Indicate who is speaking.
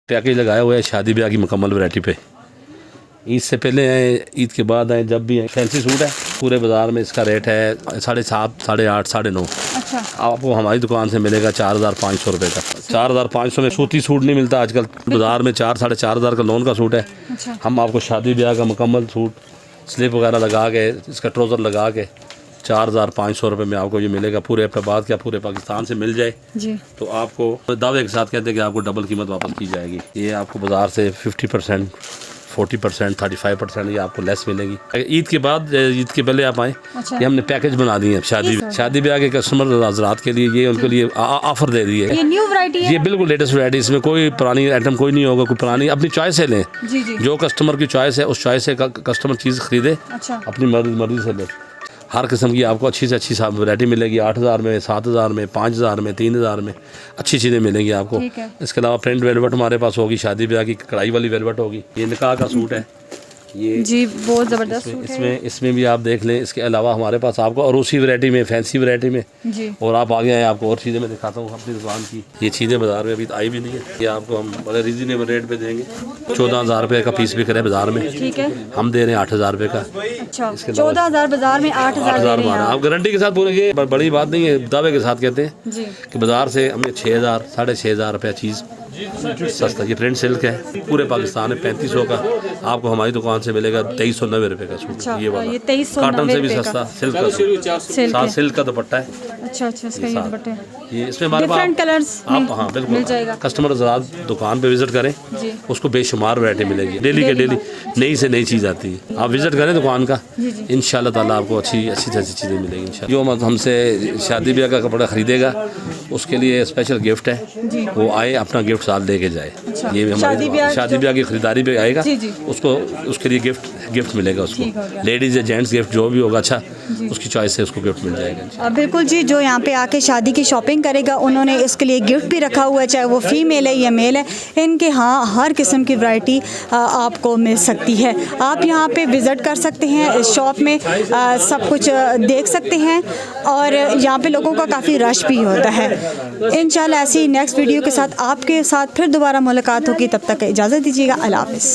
Speaker 1: Package लगाया हुआ है शादी ब्याह की मुकम्मल वैरायटी पे। ईद से पहले आए, ईद के बाद आए, जब भी आए। फैंसी सूट है, पूरे बाज़ार में इसका रेट है 7.5, 8.5, 9.5।
Speaker 2: अच्छा,
Speaker 1: आपको हमारी दुकान से मिलेगा 4,500 रुपये का। 4,500 में सूती सूट नहीं मिलता आजकल बाज़ार में। 4-4.5 का लोन का सूट है।
Speaker 2: अच्छा।
Speaker 1: हम आपको शादी ब्याह का मुकम्मल सूट स्लिप वगैरह लगा के, इसका ट्राउज़र लगा के 4,500 रुपये में आपको ये मिलेगा। पूरे अहमदाबाद क्या पूरे पाकिस्तान से मिल जाए
Speaker 2: जी,
Speaker 1: तो आपको दावे के साथ कहते हैं कि आपको डबल कीमत वापस की जाएगी। ये आपको बाज़ार से 50%, 40%, 35% ये आपको लेस मिलेगी। ईद के बाद, ईद के पहले आप आएँ।
Speaker 2: अच्छा।
Speaker 1: ये हमने पैकेज बना दिए हैं शादी ब्याह के कस्टमर हज़रात के लिए। ये उनके लिए ऑफ़र दे दिए।
Speaker 2: ये न्यू वैरायटी है,
Speaker 1: ये बिल्कुल लेटेस्ट वैरायटी। इसमें कोई पुरानी आइटम कोई नहीं होगा, कोई पुरानी। अपनी चॉइस से लें।
Speaker 2: जी जी।
Speaker 1: जो कस्टमर की चॉइस है उस चॉइस से कस्टमर चीज़ खरीदे,
Speaker 2: अच्छा,
Speaker 1: अपनी मर्जी से ले। हर किस्म की आपको अच्छी से अच्छी वैरायटी मिलेगी। 8,000 में, 7,000 में, 5,000 में, 3,000 में अच्छी चीज़ें मिलेंगी आपको।
Speaker 2: ठीक है।
Speaker 1: इसके अलावा प्रिंट वेलवेट हमारे पास होगी, शादी ब्याह की कढ़ाई वाली वेलवेट होगी। ये निकाह का सूट है ये
Speaker 2: जी, बहुत ज़बरदस्त सूट है।
Speaker 1: इसमें भी आप देख लें। इसके अलावा हमारे पास आपको अरूसी वैरायटी में, फैंसी वैरायटी में
Speaker 2: जी,
Speaker 1: और आप आगे आए, आपको और चीज़ें मैं दिखाता हूँ अपनी दुकान की। ये चीज़ें बाज़ार में अभी आई भी नहीं है। ये आपको हम बड़े रीजनेबल रेट पे देंगे। 14,000 रुपये का पीस बिक रहा है बाज़ार में,
Speaker 2: ठीक है।
Speaker 1: हम दे रहे हैं 8,000 रुपये का।
Speaker 2: अच्छा, 14,000 बाजार में 8,000 दे
Speaker 1: 8,000
Speaker 2: रहे हैं
Speaker 1: आप गारंटी के साथ बोलेंगे। बड़ी बात नहीं है, दावे के साथ कहते हैं
Speaker 2: जी।
Speaker 1: कि बाज़ार से हमने 6,000, 6,500 रुपया चीज़ सस्ता। ये प्रिंट सिल्क है, पूरे पाकिस्तान में 3500 का आपको हमारी दुकान से मिलेगा 2390 रुपये का सूट।
Speaker 2: अच्छा,
Speaker 1: ये वाला
Speaker 2: ये 2390
Speaker 1: कॉटन से भी
Speaker 2: रुपये
Speaker 1: सस्ता,
Speaker 2: का।
Speaker 1: सिल्क का
Speaker 2: सिल्क
Speaker 1: साथ
Speaker 2: है।
Speaker 1: सिल्क का दुपट्टा है।
Speaker 2: अच्छा अच्छा, इसका ये दुपट्टे
Speaker 1: ये इसमें हमारे पास
Speaker 2: डिफरेंट कलर्स
Speaker 1: आप हाँ बिल्कुल
Speaker 2: मिल जाएगा।
Speaker 1: कस्टमर ज़रा दुकान पे विजिट करें,
Speaker 2: जी
Speaker 1: उसको बेशुमार वैरायटी मिलेगी। डेली के डेली नई से नई चीज़ आती है। आप विजिट करें दुकान का,
Speaker 2: जी जी।
Speaker 1: इंशाल्लाह ताला आपको अच्छी से अच्छी चीज़ें मिलेंगी इंशाल्लाह। जो हमसे शादी ब्याह का कपड़ा ख़रीदेगा उसके लिए स्पेशल गिफ्ट है, वो आए अपना गिफ्ट साथ लेके जाए। ये
Speaker 2: शादी
Speaker 1: ब्याह की खरीदारी पे आएगा,
Speaker 2: जी जी।
Speaker 1: उसको उसके लिए गिफ्ट मिलेगा उसको।
Speaker 2: ठीक हो गया।
Speaker 1: लेडीज़ या जेंट्स गिफ्ट जो भी होगा अच्छा, उसकी चॉइस से उसको गिफ्ट मिल जाएगा।
Speaker 2: बिल्कुल जी, जो यहाँ पे आके शादी की शॉपिंग करेगा उन्होंने इसके लिए गिफ्ट भी रखा हुआ है, चाहे वो फीमेल है या मेल है। इनके यहाँ हर किस्म की वैरायटी आपको मिल सकती है। आप यहाँ पे विज़िट कर सकते हैं, इस शॉप में सब कुछ देख सकते हैं और यहाँ पे लोगों का काफ़ी रश भी होता है। इंशाल्लाह ऐसी नेक्स्ट वीडियो के साथ आपके साथ फिर दोबारा मुलाकात होगी। तब तक इजाज़त दीजिएगा। अल्लाह हाफ़िज़।